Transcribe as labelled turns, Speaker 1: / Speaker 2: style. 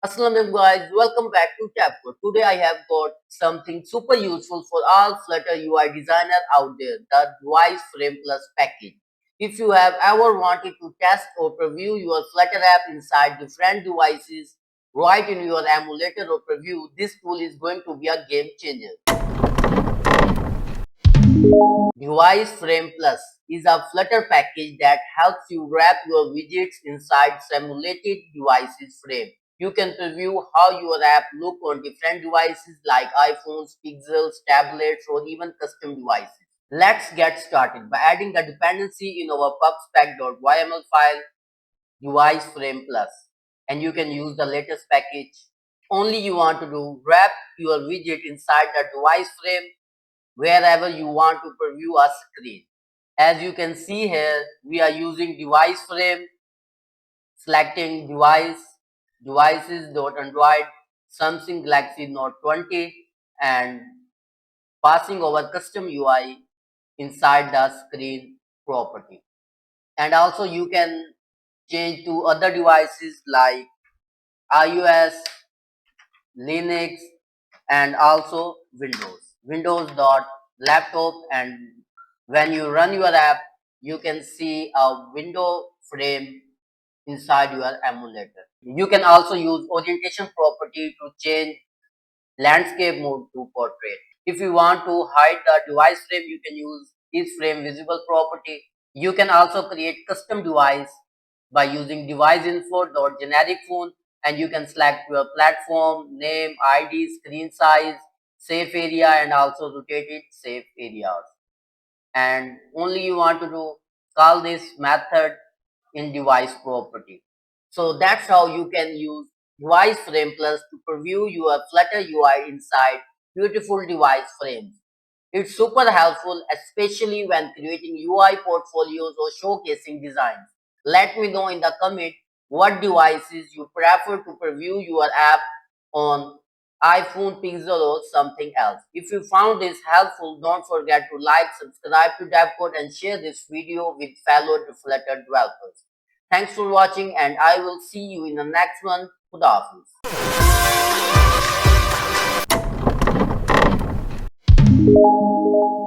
Speaker 1: Assalamualaikum guys, welcome back to DevCode. Today I have got something super useful for all Flutter UI designer out there, the Device Frame Plus package. If you have ever wanted to test or preview your Flutter app inside different devices, right in your emulator or preview, this tool is going to be a game changer. Device Frame Plus is a Flutter package that helps you wrap your widgets inside simulated devices frame. You can preview how your app look on different devices like iPhones, Pixels, tablets, or even custom devices. Let's get started by adding the dependency in our pubspec.yml file, Device Frame Plus, and you can use the latest package. Only you want to do wrap your widget inside the device frame wherever you want to preview a screen. As you can see here, we are using device frame, selecting devices.android, Samsung Galaxy Note 20, and passing our custom UI inside the screen property. And also you can change to other devices like iOS, Linux, and also Windows.laptop, and when you run your app, you can see a window frame inside your emulator. You can also use orientation property to change landscape mode to portrait. If you want to hide the device frame, you can use is frame visible property. You can also create custom device by using device info.generic phone, and you can select your platform, name, ID, screen size, safe area, and also rotated safe areas. And only you want to do call this method in device property. So that's how you can use device frame plus to preview your Flutter UI inside beautiful device frames. It's super helpful, especially when creating UI portfolios or showcasing designs. Let me know in the comment what devices you prefer to preview your app on, iPhone, Pixel, or something else. If you found this helpful, don't forget to like, subscribe to DevCode, and share this video with fellow Flutter developers. Thanks for watching, and I will see you in the next one. Khuda Hafiz.